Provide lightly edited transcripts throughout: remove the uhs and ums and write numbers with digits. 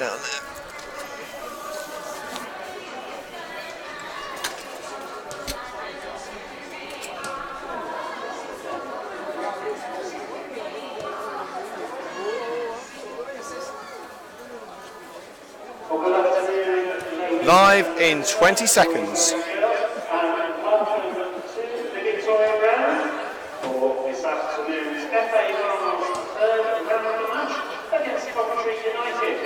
down there. Live in 20 seconds. This afternoon's FA Finals third round match against Coventry United.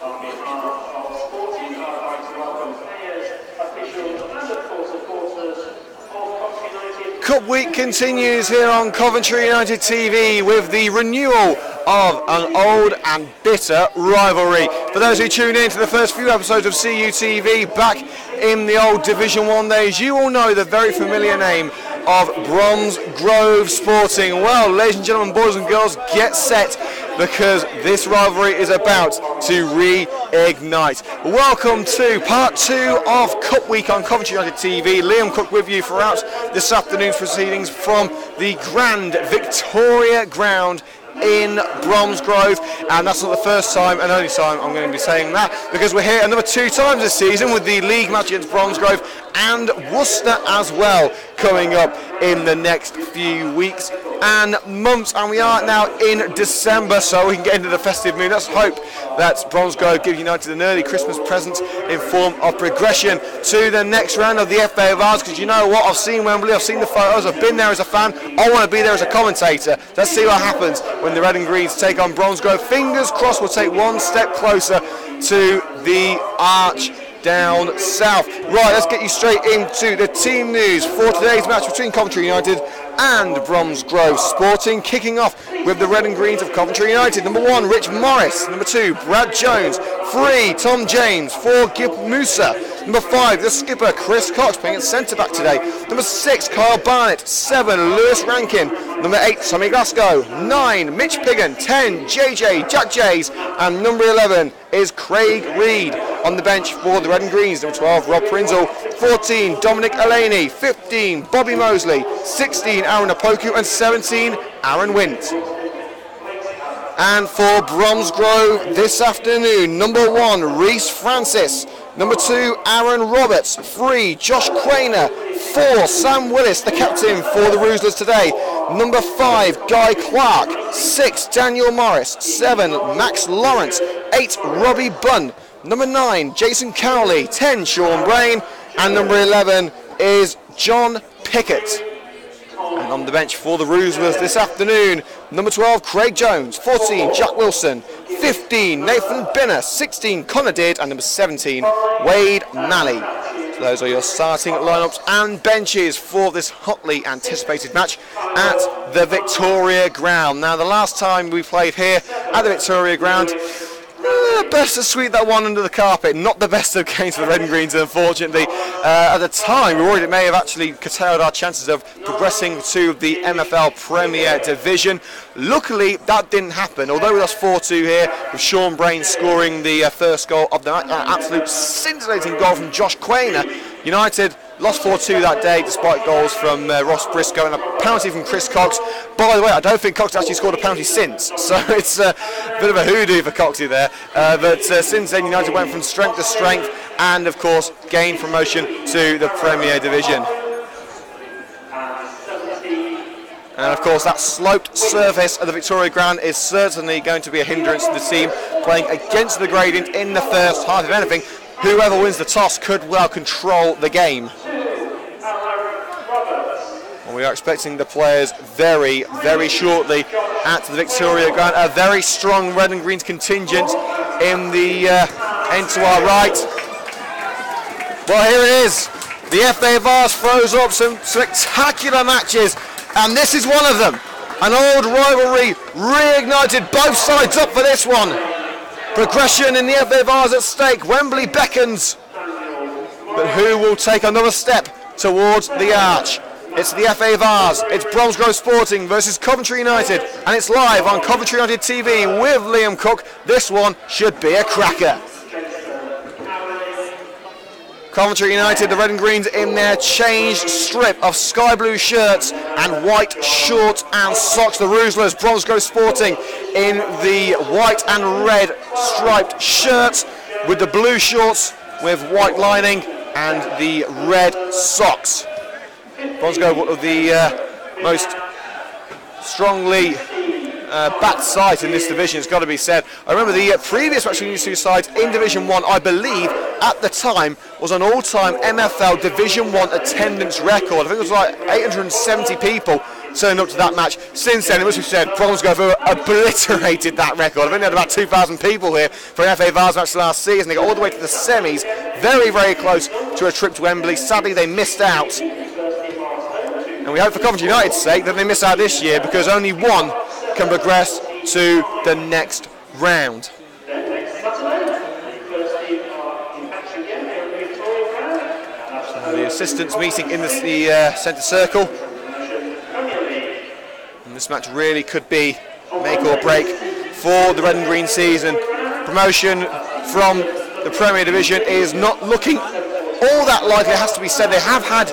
On behalf of Sporting, I'd like to welcome players, officials and of course supporters of Coventry United. Cup week continues here on Coventry United TV with the renewal of an old and bitter rivalry. For those who tune in to the first few episodes of CUTV back in the old Division 1 days, you will know the very familiar name of Bromsgrove Sporting. Well, ladies and gentlemen, boys and girls, get set because this rivalry is about to reignite. Welcome to part 2 of Cup Week on Coventry United TV. Liam Cook with you throughout this afternoon's proceedings from the Grand Victoria Ground in Bromsgrove, and that's not the first time and only time I'm going to be saying that, because we're here another 2 times this season with the league match against Bromsgrove and Worcester as well coming up in the next few weeks and months, and we are now in December, so we can get into the festive mood. Let's hope that Bromsgrove give United an early Christmas present in form of progression to the next round of the FA of Ours, because you know what, I've seen Wembley, I've seen the photos, I've been there as a fan, I want to be there as a commentator. Let's see what happens when the Red and Greens take on Bromsgrove. Fingers crossed we'll take one step closer to the arch down south. Right, let's get you straight into the team news for today's match between Coventry United and Bromsgrove Sporting, kicking off with the Red and Greens of Coventry United. Number 1, Rich Morris. Number 2, Brad Jones. 3, Tom James. 4, Gib Musa. Number 5, the skipper, Chris Cox, playing at centre-back today. Number 6, Kyle Barnett. 7, Lewis Rankin. Number 8, Tommy Glasgow. 9, Mitch Piggin. 10, JJ, Jack Jays. And number 11 is Craig Reed. On the bench for the Red and Greens, number 12, Rob Prinzel. 14, Dominic Elaney. 15, Bobby Mosley. 16, Aaron Apoku. And 17, Aaron Wint. And for Bromsgrove this afternoon, number 1, Reese Francis. Number 2, Aaron Roberts. 3, Josh Craner. 4, Sam Willis, the captain for the Roosevers today. Number 5, Guy Clark. 6, Daniel Morris. 7, Max Lawrence. 8, Robbie Bunn. Number 9, Jason Cowley. 10, Sean Brain. And number 11 is John Pickett. And on the bench for the Roosevers this afternoon, number 12, Craig Jones. 14, Jack Wilson. 15, Nathan Binner. 16, Connor Did. And number 17, Wade Malley. So those are your starting lineups and benches for this hotly anticipated match at the Victoria Ground. Now, the last time we played here at the Victoria Ground, best to sweep that one under the carpet. Not the best of games for the Red and Greens, unfortunately. At the time, we worried it may have actually curtailed our chances of progressing to the MFL Premier Division. Luckily, that didn't happen. Although we lost 4-2 here, with Sean Brain scoring the first goal of the match, an absolute scintillating goal from Josh Quainer. United lost 4-2 that day, despite goals from Ross Briscoe and a penalty from Chris Cox. By the way, I don't think Cox actually scored a penalty since, so it's a bit of a hoodoo for Coxie there. But since then, United went from strength to strength and, of course, gained promotion to the Premier Division. And, of course, that sloped surface of the Victoria Ground is certainly going to be a hindrance to the team playing against the gradient in the first half. If anything, whoever wins the toss could well control the game. And we are expecting the players very, very shortly at the Victoria Ground. A very strong Red and Greens contingent in the end to our right. Well, here it is. The FA of Ours throws up some spectacular matches, and this is one of them. An old rivalry reignited, both sides up for this one. Progression in the FA of Ours at stake. Wembley beckons. But who will take another step towards the arch? It's the FA of Ours. It's Bromsgrove Sporting versus Coventry United. And it's live on Coventry United TV with Liam Cook. This one should be a cracker. Coventry United, the red and greens in their changed strip of sky blue shirts and white shorts and socks. The Roozlers, Bromsgrove Sporting in the white and red striped shirts with the blue shorts with white lining and the red socks. Bromsgrove, one of the most strongly backed sides in this division, it's got to be said. I remember the previous match between these two sides in Division 1, I believe, at the time, was an all-time MFL Division 1 attendance record. I think it was like 870 people turning up to that match. Since then, it must be said, Bromsgrove obliterated that record. I think they had about 2,000 people here for an FA Vars match last season. They got all the way to the semis, very, very close to a trip to Wembley. Sadly, they missed out. And we hope for Coventry United's sake that they miss out this year, because only one can progress to the next round. So the assistants meeting in the centre circle. And this match really could be make or break for the red and green season. Promotion from the Premier Division is not looking all that likely, it has to be said. They have had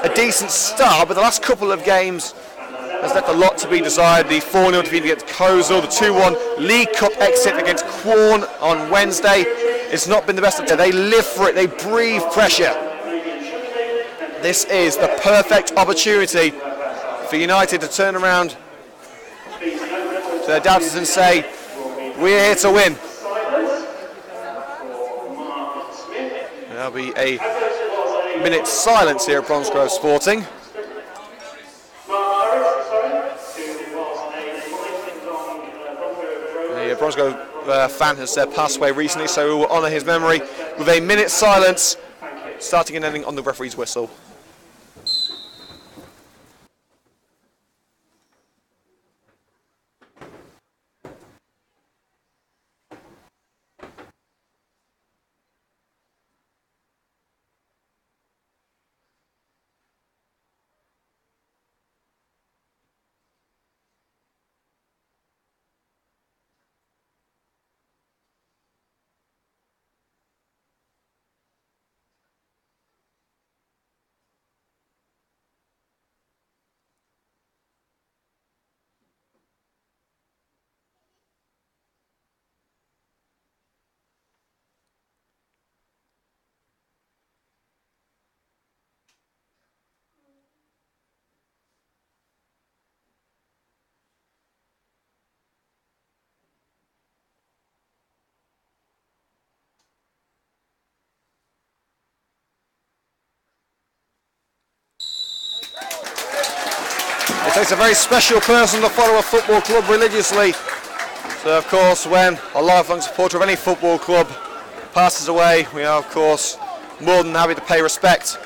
a decent start, but the last couple of games has left a lot to be desired. The 4-0 defeat against Kozel, the 2-1 League Cup exit against Quorn on Wednesday. It's not been the best of them. They live for it, they breathe pressure. This is the perfect opportunity for United to turn around to their doubters and say, we're here to win. There'll be a minute's silence here at Bromsgrove Sporting. The Bromsgrove fan has passed away recently, so we will honour his memory with a minute's silence, starting and ending on the referee's whistle. It takes a very special person to follow a football club religiously. So of course, when a lifelong supporter of any football club passes away, we are of course more than happy to pay respect.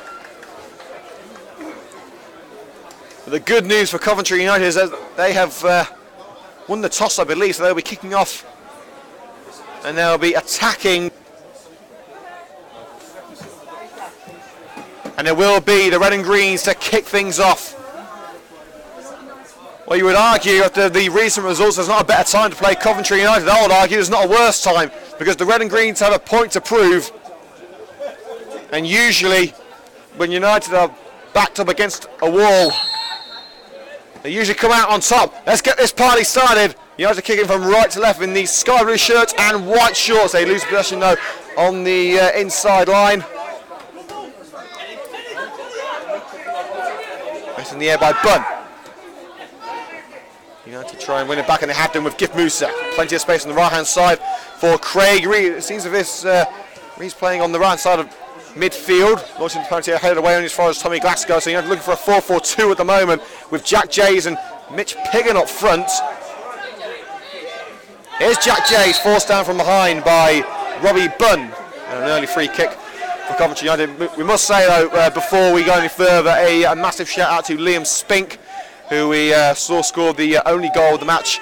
But the good news for Coventry United is that they have won the toss, I believe, so they'll be kicking off and they'll be attacking. And it will be the red and greens to kick things off. Well, you would argue after the recent results there's not a better time to play Coventry United. I would argue there's not a worse time, because the red and greens have a point to prove. And usually when United are backed up against a wall, they usually come out on top. Let's get this party started. United kicking from right to left in these sky blue shirts and white shorts. They lose possession though on the inside line. It's in the air by Bunn. United try and win it back, and they have done with Gif Musa. Plenty of space on the right hand side for Craig Reed. It seems as if Reed's playing on the right hand side of midfield. Launching the penalty, headed away only as far as Tommy Glasgow. So United looking for a 4-4-2 at the moment, with Jack Jays and Mitch Piggin up front. Here's Jack Jays, forced down from behind by Robbie Bunn. And an early free kick for Coventry United. We must say though, before we go any further, a massive shout out to Liam Spink, who we saw scored the only goal of the match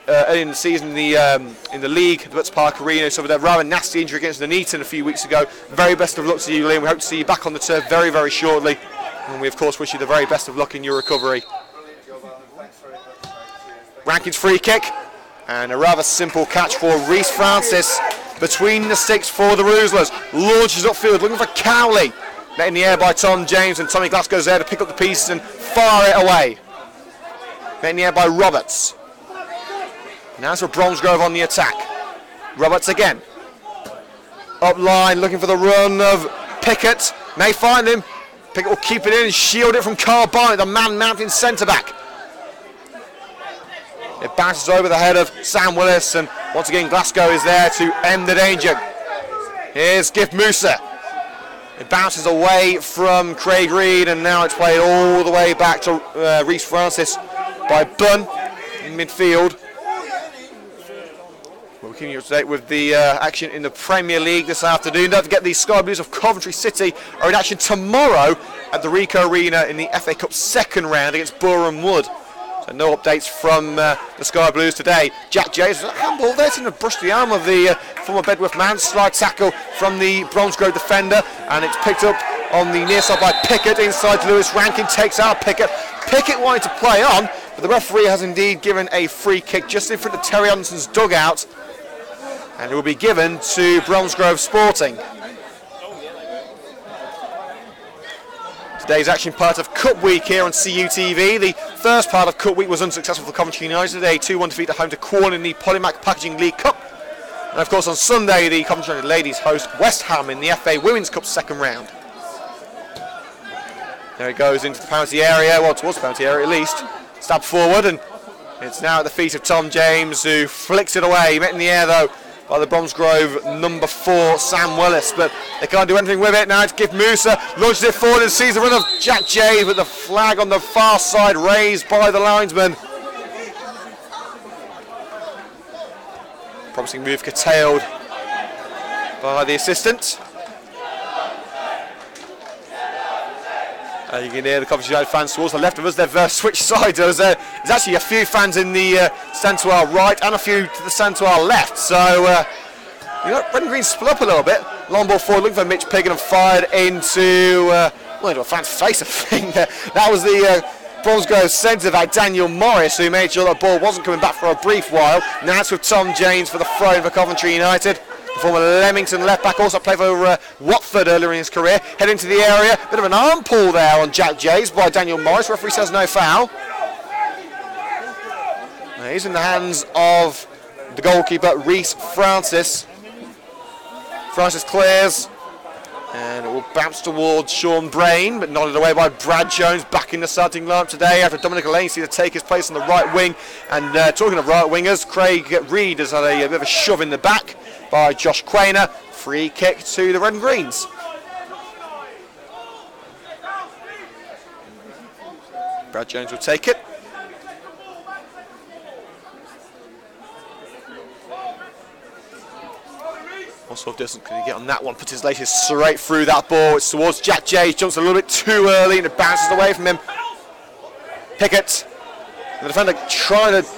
early in the season in the league, the Butts Park Arena. So with a rather nasty injury against Nuneaton a few weeks ago. Very best of luck to you, Liam. We hope to see you back on the turf very, very shortly. And we of course wish you the very best of luck in your recovery. Rankin's free kick, and a rather simple catch for Reece Francis between the sticks for the Roozlers. Launches upfield, looking for Cowley. Met in the air by Tom James, and Tommy Glasgow's there to pick up the pieces and fire it away. Met in the air by Roberts. Now it's for Bromsgrove on the attack. Roberts again. Up line, looking for the run of Pickett. May find him. Pickett will keep it in and shield it from Carl Barnett, the man mountain centre-back. It bounces over the head of Sam Willis, and once again Glasgow is there to end the danger. Here's Gift Musa. It bounces away from Craig Reed, and now it's played all the way back to Reece Francis by Bunn in midfield. We'll keep you up to date with the action in the Premier League this afternoon. Don't forget the Sky Blues of Coventry City are in action tomorrow at the Ricoh Arena in the FA Cup second round against Boreham Wood. So no updates from the Sky Blues today. Jack Jays, handball there, to brush the arm of the former Bedworth man. Slide tackle from the Bromsgrove defender, and it's picked up on the near side by Pickett. Inside Lewis Rankin takes out Pickett. Pickett wanted to play on, but the referee has indeed given a free kick just in front of Terry Anderson's dugout, and it will be given to Bromsgrove Sporting. Today's action part of Cup Week here on CUTV. The first part of Cup Week was unsuccessful for Coventry United. A 2-1 defeat at home to Quorn in the Polymac Packaging League Cup. And of course on Sunday the Coventry United ladies host West Ham in the FA Women's Cup second round. There it goes into the penalty area, well towards the penalty area at least. Stabbed forward, and it's now at the feet of Tom James, who flicks it away. Met in the air though by the Bromsgrove number 4, Sam Willis, but they can't do anything with it. Now it's Gift Musa, launches it forward and sees the run of Jack Jay, but the flag on the far side raised by the linesman. Promising move curtailed by the assistant. You can hear the Coventry United fans towards the left of us. They've switched sides. There's actually a few fans in the stand to our right and a few to the stand to our left. So, red and green split up a little bit. Long ball forward, looking for Mitch Piggin, and fired into a fan's face, I think. That was the Bromsgrove centre-back, Daniel Morris, who made sure that ball wasn't coming back for a brief while. Now it's with Tom James for the throw for Coventry United. The former Leamington left-back also played for Watford earlier in his career. Head into the area, bit of an arm pull there on Jack Jays by Daniel Morris. Referee says no foul. Now he's in the hands of the goalkeeper, Reece Francis. Francis clears, and it will bounce towards Sean Brain, but nodded away by Brad Jones, back in the starting lineup today after Dominic Alainsi to take his place on the right wing. And talking of right wingers, Craig Reed has had a bit of a shove in the back by Josh Quainer. Free kick to the Red and Greens. Brad Jones will take it. What sort of distance can he get on that one? Puts his laces straight through that ball. It's towards Jack Jay. Jumps a little bit too early and it bounces away from him. Pickett, the defender, trying to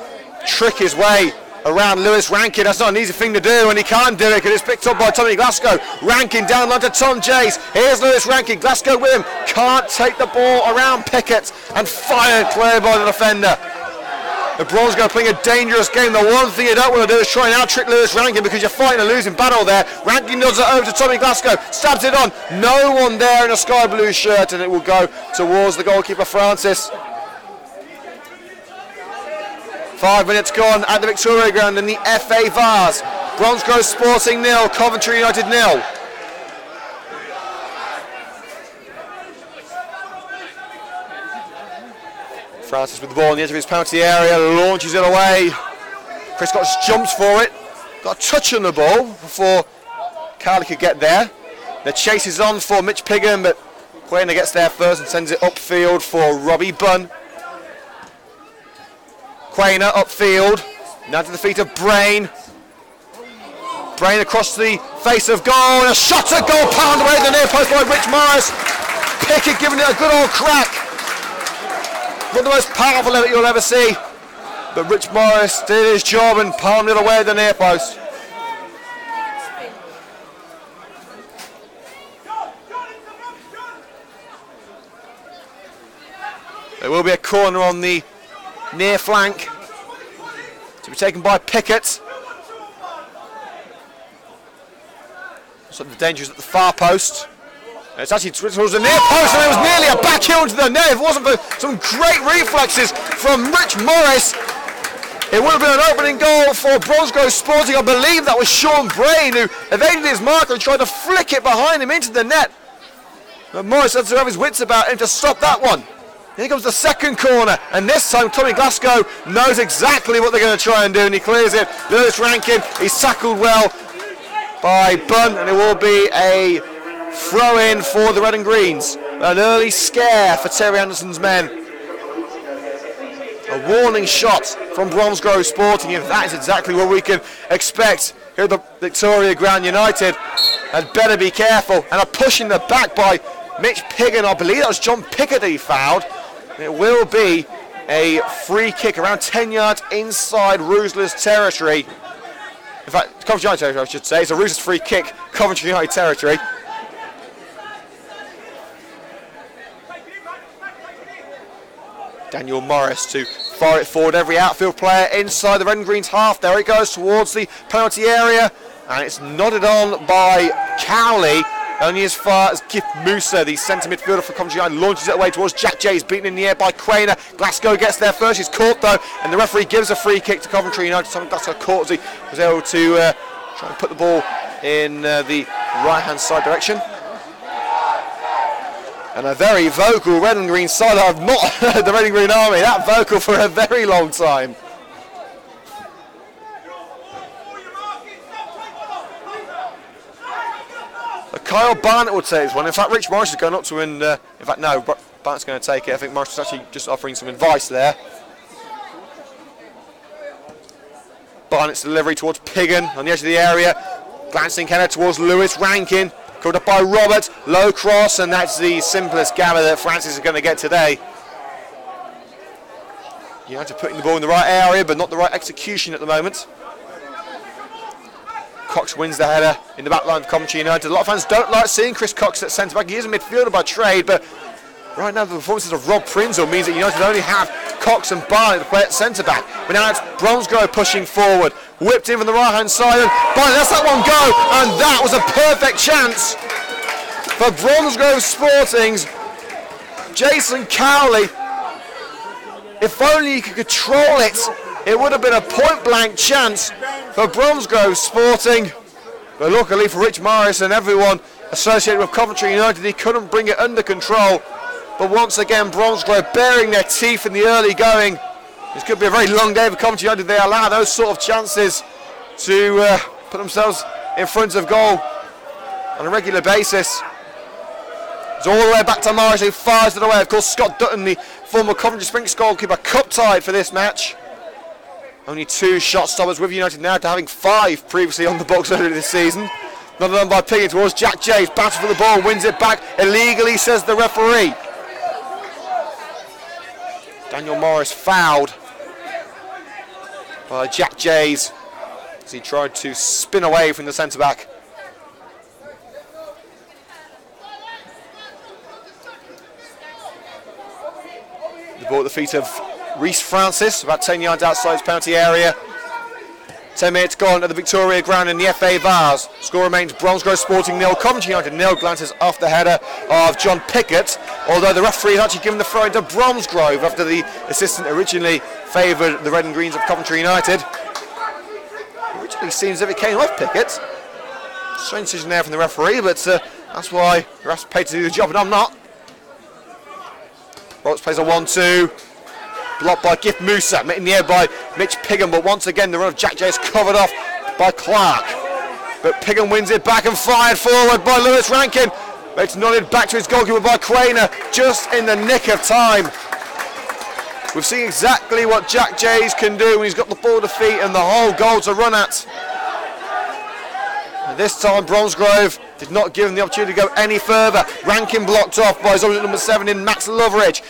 trick his way around Lewis Rankin. That's not an easy thing to do, and he can't do it because it's picked up by Tommy Glasgow. Rankin down line to Tom Jays. Here's Lewis Rankin. Glasgow with him. Can't take the ball around Pickett, and fired clear by the defender. The Bromsgrove playing a dangerous game. The one thing you don't want to do is try and out-trick Lewis Rankin because you're fighting a losing battle there. Rankin nods it over to Tommy Glasgow. Stabs it on. No one there in a sky blue shirt, and it will go towards the goalkeeper, Francis. 5 minutes gone at the Victoria Ground in the FA Vars. Bromsgrove Sporting 0, Coventry United 0. Francis with the ball on the edge of his penalty area, launches it away. Chris Cox jumps for it. Got a touch on the ball before Carly could get there. The chase is on for Mitch Piggin, but Quainer gets there first and sends it upfield for Robbie Bunn. Quainer upfield, now to the feet of Brain. Brain across the face of goal, and a shot at goal, pounded away at the near post by Rich Morris. Pickett giving it a good old crack. Not the most powerful effort you'll ever see, but Rich Morris did his job and palmed it away at the near post. There will be a corner on the near flank to be taken by Pickett. So the danger is at the far post. And it's actually towards the near post, and it was nearly a back heel into the net. If it wasn't for some great reflexes from Rich Morris, it would have been an opening goal for Bromsgrove Sporting. I believe that was Sean Brain who evaded his marker and tried to flick it behind him into the net. But Morris had to have his wits about him to stop that one. Here comes the second corner, and this time Tommy Glasgow knows exactly what they're going to try and do, and he clears it. Lewis Rankin, he's tackled well by Bunn, and it will be a throw-in for the Red and Greens. An early scare for Terry Anderson's men. A warning shot from Bromsgrove Sporting, if that is exactly what we can expect here at the Victoria Ground. United had better be careful, and a push in the back by Mitch Piggin. I believe that was John Pickett he fouled. It will be a free kick around 10 yards inside Roosler's territory. In fact, Coventry United territory, I should say. It's a Roosler's free kick, Coventry United territory. Daniel Morris to fire it forward. Every outfield player inside the Red and Greens half. There it goes towards the penalty area, and it's nodded on by Cowley. Only as far as Gift Musa, the centre midfielder for Coventry United, launches it away towards Jack Jay. He's beaten in the air by Craner. Glasgow gets there first. He's caught though, and the referee gives a free kick to Coventry United. Tommy Glasgow caught as he was able to try and put the ball in the right-hand side direction. And a very vocal Red and Green side. I've not heard the Red and Green Army that vocal for a very long time. Kyle Barnett would take this one. In fact, Rich Morris is going up to him. In fact, no, Barnett's going to take it. I think Morris is actually just offering some advice there. Barnett's delivery towards Piggin on the edge of the area. Glancing header towards Lewis Rankin. Called up by Robert. Low cross, and that's the simplest gather that Francis is going to get today. United putting the ball in the right area, but not the right execution at the moment. Cox wins the header in the back line of Coventry United. A lot of fans don't like seeing Chris Cox at centre-back. He is a midfielder by trade, but right now the performances of Rob Prinzel means that United only have Cox and Barnett to play at centre-back. But now it's Bromsgrove pushing forward. Whipped in from the right-hand side, and Barnett lets that one go, and that was a perfect chance for Bromsgrove Sporting's Jason Cowley. If only he could control it, it would have been a point-blank chance for Bromsgrove Sporting. But luckily for Rich Morris and everyone associated with Coventry United, he couldn't bring it under control. But once again, Bromsgrove baring their teeth in the early going. This could be a very long day for Coventry United. They allow those sort of chances to put themselves in front of goal on a regular basis. It's all the way back to Morris, who fires it away. Of course, Scott Dutton, the former Coventry Springs goalkeeper, cup-tied for this match. Only 2 shot stoppers with United now, to having 5 previously on the box earlier this season. Another done by Piggin towards Jack Jays. Battles for the ball, wins it back illegally, says the referee. Daniel Morris fouled by Jack Jays as he tried to spin away from the centre-back. The ball at the feet of Reece Francis, about 10 yards outside his penalty area. 10 minutes gone at the Victoria Ground in the FA Vars. Score remains Bromsgrove Sporting 0, Coventry United 0. Glances off the header of John Pickett, although the referee has actually given the throw into Bromsgrove after the assistant originally favoured the Red and Greens of Coventry United. It originally seems as if it came off Pickett. Strange decision there from the referee, but that's why the ref's paid to do the job, and I'm not. Roberts plays a 1-2. Blocked by Gift Musa, met in the air by Mitch Piggin, but once again the run of Jack Jay is covered off by Clark. But Piggin wins it back and fired forward by Lewis Rankin. But it's nodded back to his goalkeeper by Craner, just in the nick of time. We've seen exactly what Jack Jays can do when he's got the ball to feet and the whole goal to run at. And this time Bromsgrove did not give him the opportunity to go any further. Rankin blocked off by his number 7 in Max Loveridge.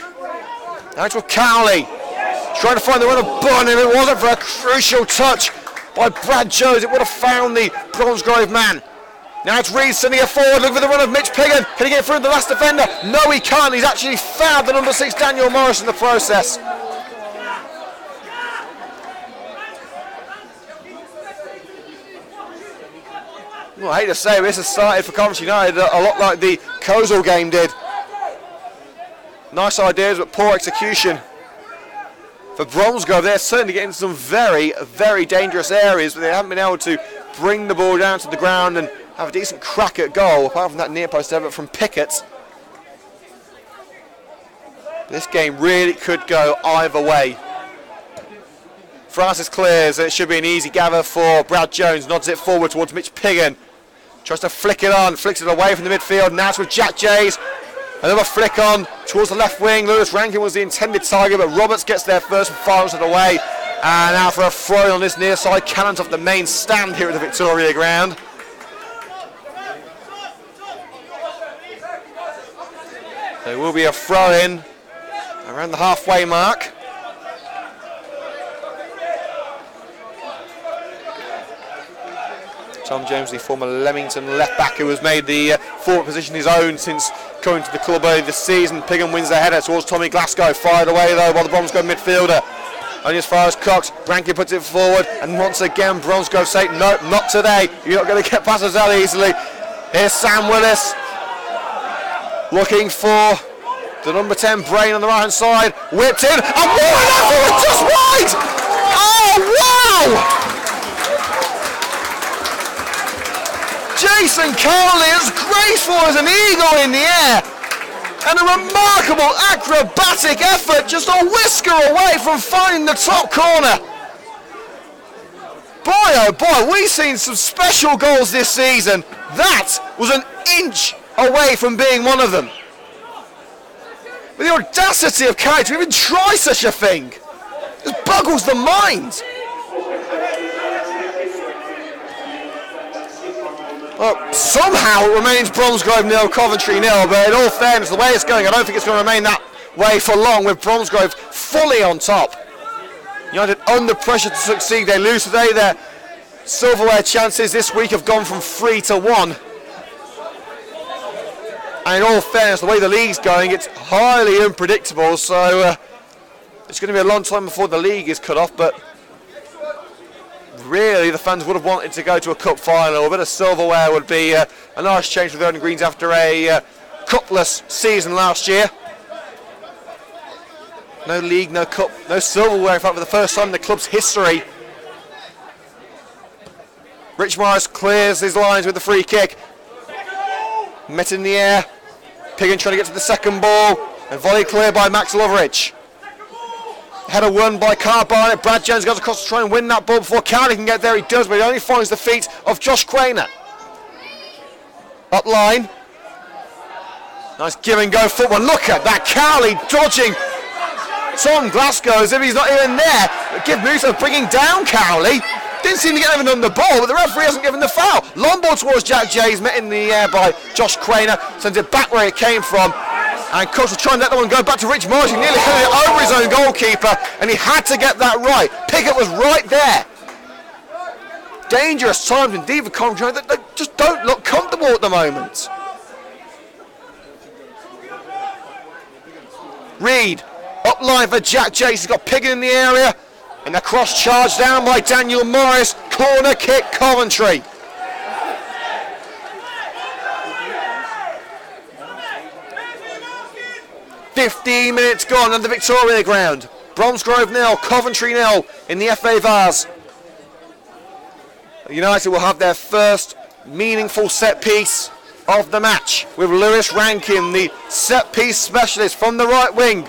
Now it's with Cowley, trying to find the run of Bunn, and if it wasn't for a crucial touch by Brad Jones, it would have found the Bromsgrove man. Now it's Reed sending it forward, looking for the run of Mitch Piggin. Can he get through the last defender? No, he can't. He's actually fouled the number 6 Daniel Morris in the process. Well, I hate to say, this has started for Coventry United a lot like the Kozel game did. Nice ideas, but poor execution. For Bromsgrove, they're certainly getting some very, very dangerous areas, but they haven't been able to bring the ball down to the ground and have a decent crack at goal, apart from that near post effort from Pickett. This game really could go either way. Francis clears, and it should be an easy gather for Brad Jones. Nods it forward towards Mitch Piggin. Tries to flick it on, flicks it away from the midfield. Now it's with Jack Jays. Another flick on towards the left wing. Lewis Rankin was the intended target, but Roberts gets there first and fires it away. And now for a throw on this near side. Cannons off the main stand here at the Victoria ground. There will be a throw in around the halfway mark. Tom James, the former Leamington left back, who has made the forward position his own since coming to the club early this season. Piggin wins the header towards Tommy Glasgow, fired away though by the Bromsgrove midfielder. Only as far as Cox. Rankin puts it forward, and once again Bromsgrove say, no, not today. You're not going to get past us that easily. Here's Sam Willis looking for the number 10 Brain on the right hand side. Whipped in, and what just wide! Oh wow! Jason Carley is graceful as an eagle in the air, and a remarkable acrobatic effort, just a whisker away from finding the top corner. Boy oh boy, we've seen some special goals this season. That was an inch away from being one of them. With the audacity of Carley to even try such a thing, it boggles the mind. Well, somehow it remains Bromsgrove 0, Coventry 0, but in all fairness, the way it's going, I don't think it's going to remain that way for long, with Bromsgrove fully on top. United under pressure to succeed. They lose today. Their silverware chances this week have gone from 3 to 1. And in all fairness, the way the league's going, it's highly unpredictable, so it's going to be a long time before the league is cut off, but really the fans would have wanted to go to a cup final. A bit of silverware would be a nice change for the Vernon Greens after a cupless season last year. No league, no cup, no silverware, in fact, for the first time in the club's history. Rich Morris clears his lines with the free kick. Met in the air. Piggin trying to get to the second ball, and volley clear by Max Loveridge. Header won by Carl Barnett. Brad Jones goes across to try and win that ball before Cowley can get there. He does, but he only finds the feet of Josh Craner. Up line. Nice give and go football. Look at that, Cowley dodging Tom Glasgow as if he's not even there. But Give Musa bringing down Cowley. Didn't seem to get even on the ball, but the referee hasn't given the foul. Long ball towards Jack Jays, met in the air by Josh Craner. Sends it back where it came from. And Cox was trying to let that one go back to Rich Morris. He nearly hit it over his own goalkeeper, and he had to get that right. Pickett was right there. Dangerous times indeed for Coventry. They just don't look comfortable at the moment. Reed, up line for Jack Jace. He's got Piggin in the area, and the cross charged down by Daniel Morris. Corner kick, Coventry. "15 minutes gone on the Victoria ground. Bromsgrove 0, Coventry 0 in the FA Vase. United will have their first meaningful set piece of the match with Lewis Rankin, the set piece specialist from the right wing.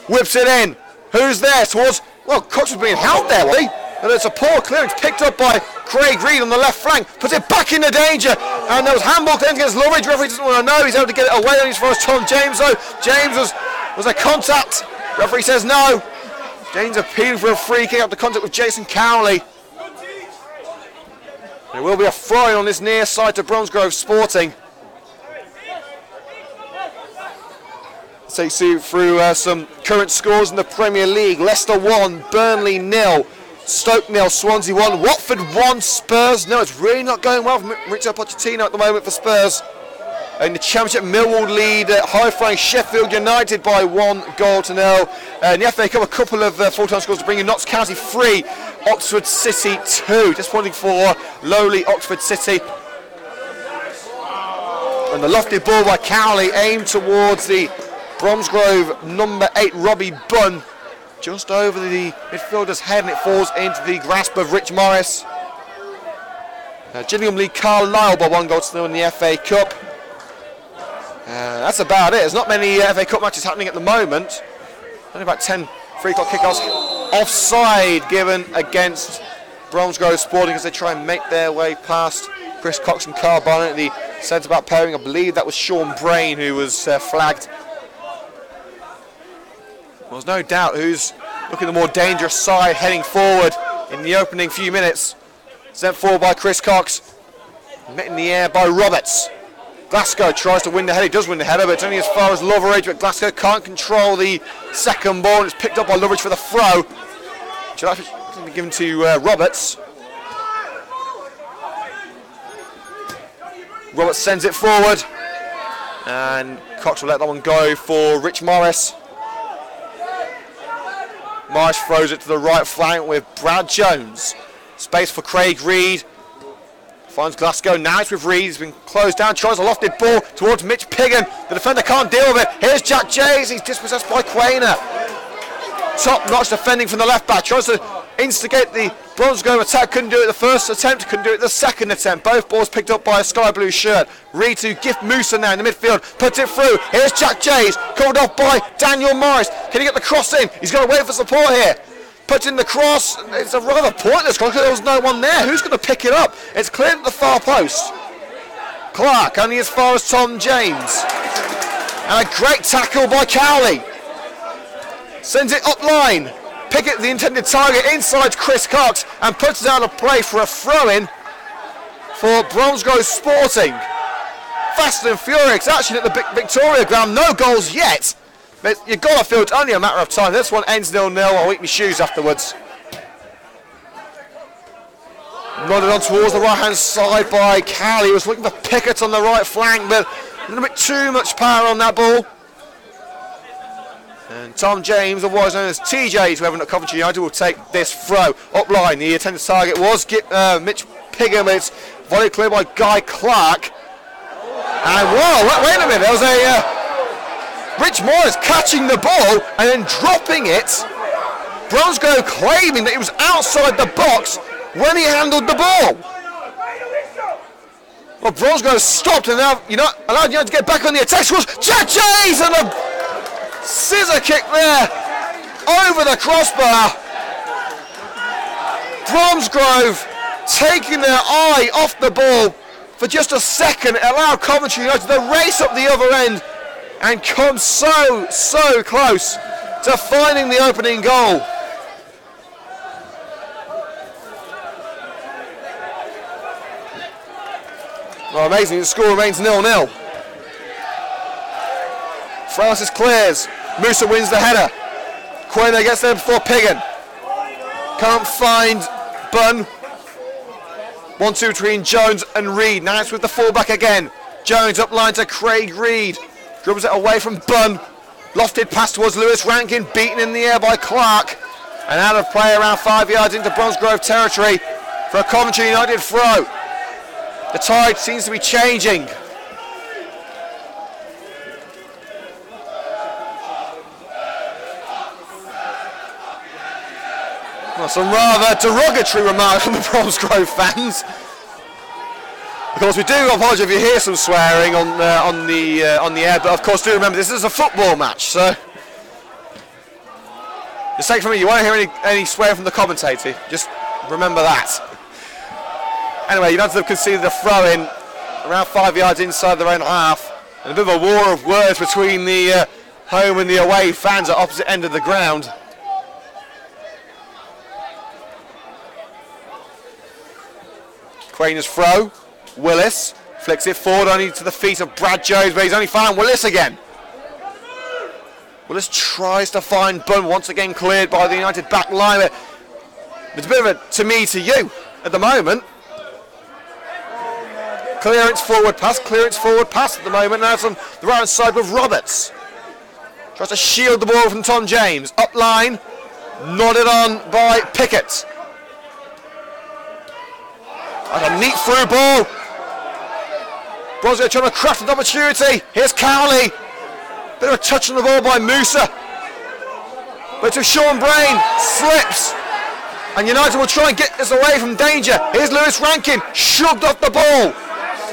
Whips it in. Who's there? Towards, well, Cox was being held there, wasn't he? And it's a poor clearance picked up by Craig Reed on the left flank. Puts it back into danger. And there was handball claims against Loveridge. Referee doesn't want to know. He's able to get it away on his first Tom James, though. James was a contact. Referee says no. James appealing for a free kick after contact with Jason Cowley. There will be a throw on this near side to Bromsgrove Sporting. Takes you through some current scores in the Premier League. Leicester 1, Burnley 0, Stoke 0, Swansea 1, Watford 1, Spurs 0. It's really not going well for Mauricio Pochettino at the moment for Spurs. In the Championship, Millwall lead high-flying Sheffield United by 1 goal to 0. In the FA Cup, a couple of full-time scores to bring in Notts County 3, Oxford City 2. Disappointing for lowly Oxford City. And the lofted ball by Cowley aimed towards the Bromsgrove number 8 Robbie Bunn. Just over the midfielder's head, and it falls into the grasp of Rich Morris. Gillingham lead Carlisle by 1-0 in the FA Cup. That's about it. There's not many FA Cup matches happening at the moment. Only about 10 3-o'clock kickoffs. Offside given against Bromsgrove Sporting as they try and make their way past Chris Cox and Carl Barnett, the centre-back pairing. I believe that was Sean Brain who was flagged. Well, there's no doubt who's looking the more dangerous side heading forward in the opening few minutes. Sent forward by Chris Cox. Met in the air by Roberts. Glasgow tries to win the header. He does win the header, but it's only as far as Loveridge. But Glasgow can't control the second ball. It's picked up by Loveridge for the throw. Should actually be given to Roberts. Roberts sends it forward. And Cox will let that one go for Rich Morris. Morris throws it to the right flank with Brad Jones. Space for Craig Reed. Finds Glasgow, now it's with Reed, he's been closed down, tries a lofted ball towards Mitch Piggin. The defender can't deal with it. Here's Jack Jays, he's dispossessed by Quainer. Top-notch defending from the left back, tries to instigate the Bromsgrove attack, couldn't do it the first attempt, couldn't do it the second attempt. Both balls picked up by a sky blue shirt. Reed to Gift Musa now in the midfield, puts it through. Here's Jack Jays, called off by Daniel Morris. Can he get the cross in? He's got to wait for support here. Puts in the cross. It's a rather pointless cross because there was no one there. Who's going to pick it up? It's cleared at the far post. Clark only as far as Tom James. And a great tackle by Cowley. Sends it up line. Pickett, the intended target, inside Chris Cox and puts it out of play for a throw-in for Bromsgrove Sporting. Fast and furious action at the Victoria ground. No goals yet. But you've got to feel it's only a matter of time. This one ends 0-0. I'll eat my shoes afterwards. Nodded on towards the right-hand side by Cowley. He was looking for Pickett on the right flank, but a little bit too much power on that ball. And Tom James, otherwise known as TJ, to at Coventry United, will take this throw. Up line, the intended target was Mitch Piggin, but it's volleyed clear by Guy Clark. And whoa, wait a minute, there was a... Rich Morris catching the ball and then dropping it. Bromsgrove claiming that he was outside the box when he handled the ball. Well, Bromsgrove stopped and now allowed United to get back on the attack. Was Jack Jays and a scissor kick there over the crossbar. Bromsgrove taking their eye off the ball for just a second. It allowed Coventry United to race up the other end and come so close to finding the opening goal. Well, amazing, the score remains 0-0. Francis clears, Musa wins the header. Quainer gets there before Piggin. Can't find Bunn. 1-2 between Jones and Reed. Now it's with the fullback again. Jones up line to Craig Reed. Dribbles it away from Bunn. Lofted pass towards Lewis Rankin, beaten in the air by Clark. And out of play around 5 yards into Bromsgrove territory for a Coventry United throw. The tide seems to be changing. Well, some rather derogatory remarks from the Bromsgrove fans. Of course, we do apologise if you hear some swearing on the air, but of course, do remember this is a football match, so just take it from me. You won't hear any swearing from the commentator. Just remember that. Anyway, United have conceded a throw-in around 5 yards inside their own half, and a bit of a war of words between the home and the away fans at opposite end of the ground. Quainer's throw. Willis flicks it forward only to the feet of Brad Jones, but he's only found Willis again. Willis tries to find Bunn, once again cleared by the United back line. It's a bit of a to me to you at the moment. Clearance forward pass at the moment. Now it's on the right hand side with Roberts. Tries to shield the ball from Tom James. Up line, nodded on by Pickett. That's a neat through ball. Bromsgrove trying to craft an opportunity. Here's Cowley. Bit of a touch on the ball by Musa. But to Sean Brain, slips. And United will try and get this away from danger. Here's Lewis Rankin, shrugged off the ball.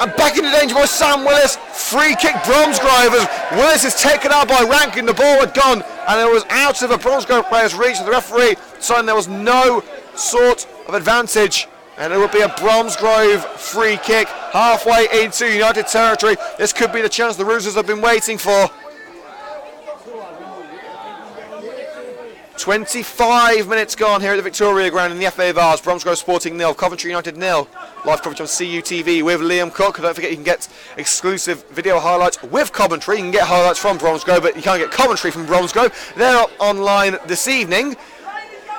And back into danger by Sam Willis. Free kick Bromsgrove as Willis is taken out by Rankin. The ball had gone and it was out of a Bromsgrove player's reach. The referee decided there was no sort of advantage. And it would be a Bromsgrove free kick halfway into United territory. This could be the chance the Roosters have been waiting for. 25 minutes gone here at the Victoria Ground in the FA Vars. Bromsgrove Sporting 0, Coventry United 0. Live coverage on CUTV with Liam Cook. Don't forget you can get exclusive video highlights with Coventry. You can get highlights from Bromsgrove, but you can't get commentary from Bromsgrove. They're up online this evening.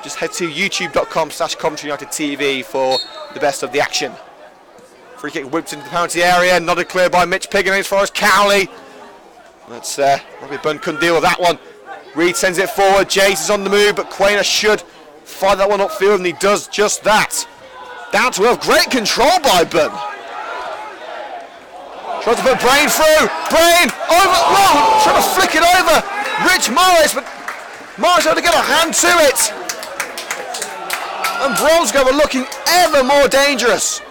Just head to youtube.com/Coventry United TV for the best of the action. Free kick whipped into the penalty area, nodded clear by Mitch Piggin as far as Cowley. That's Robbie Bunn couldn't deal with that one. Reed sends it forward, Jace is on the move, but Quainer should fire that one upfield, and he does just that. Down to earth, great control by Bunn. Tries to put Brain through, Brain over, whoa, trying to flick it over. Rich Morris, but Morris had to get a hand to it. And Bromsgrove are looking ever more dangerous.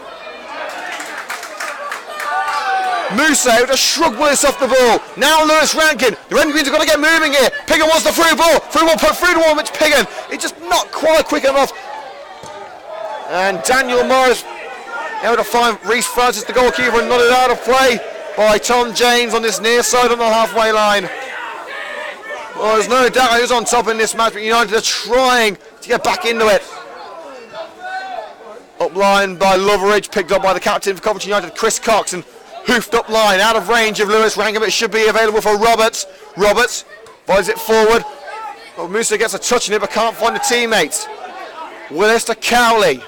Musa able to shrug Willis off the ball. Now Lewis Rankin. The Red and Greens have got to get moving here. Piggin wants the through ball. Through ball put through the wall. Mitch Piggin. It's just not quite quick enough. And Daniel Morris able to find Reece Francis, the goalkeeper, and nodded out of play by Tom James on this near side on the halfway line. Well, there's no doubt who's on top in this match, but United are trying to get back into it. Up line by Loveridge, picked up by the captain for Coventry United, Chris Cox, and hoofed up line, out of range of Lewis Rankin, but it should be available for Roberts. Roberts volleys it forward. Well, Musa gets a touch in it, but can't find a teammate. Willis to Cowley.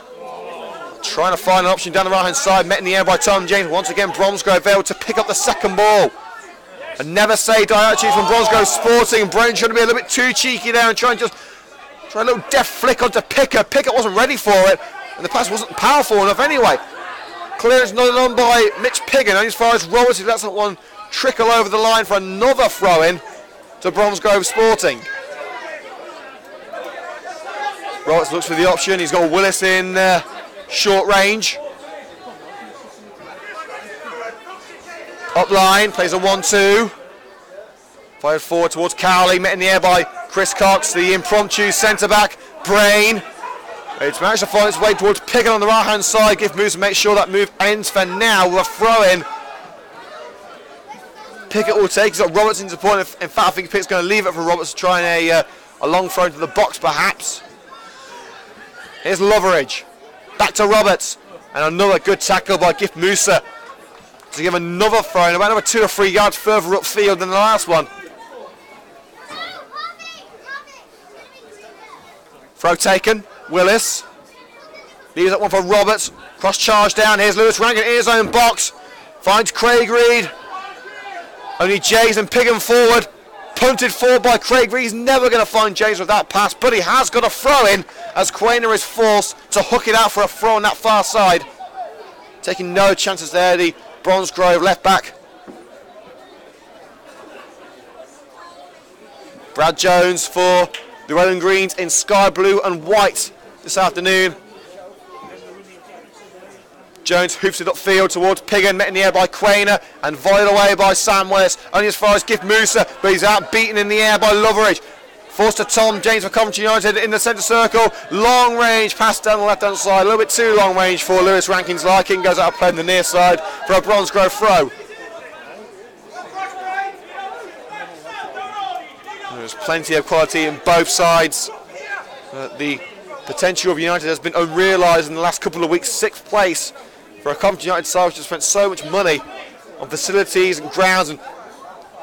Trying to find an option down the right-hand side, met in the air by Tom James. Once again, Bromsgrove able to pick up the second ball. A never-say die attitude from Bromsgrove Sporting, and Brain trying to be a little bit too cheeky there and try a little deft flick onto Pickett. Pickett wasn't ready for it, and the pass wasn't powerful enough anyway. Clearance nodded on by Mitch Piggin, and as far as Roberts, he lets that one trickle over the line for another throw-in to Bromsgrove Sporting. Roberts looks for the option, he's got Willis in short range. Up line, plays a 1-2. Fired forward towards Cowley, met in the air by Chris Cox, the impromptu centre-back, Brain. It's managed to find its way towards Piggin on the right-hand side. Give moves to make sure that move ends for now with a throw-in. Pickett will take. He's got Roberts in support. In fact, I think Pickett's going to leave it for Roberts to try a long throw into the box, perhaps. Here's Loveridge. Back to Roberts. And another good tackle by Gift Musa to give another throw-in, about another 2 or 3 yards further upfield than the last one. Throw taken. Willis leaves that one for Roberts. Cross charge down. Here's Lewis Rankin in his own box. Finds Craig Reed. Only Jays and Piggin forward. Punted forward by Craig Reed. He's never going to find Jays with that pass, but he has got a throw in as Quainer is forced to hook it out for a throw on that far side. Taking no chances there, the Bromsgrove left back. Brad Jones for the Red and Greens in sky blue and white this afternoon. Jones hoofs it upfield towards Piggin, met in the air by Quainer and volleyed away by Sam Willis. Only as far as Gift Musa, but he's outbeaten in the air by Loveridge. Forced to Tom James for Coventry United in the centre circle. Long range pass down the left hand side, a little bit too long range for Lewis Rankin's liking. Goes out of play on the near side for a Bromsgrove throw. There's plenty of quality in both sides. The potential of United has been unrealised in the last couple of weeks. 6th place for a Coventry United side which has spent so much money on facilities and grounds and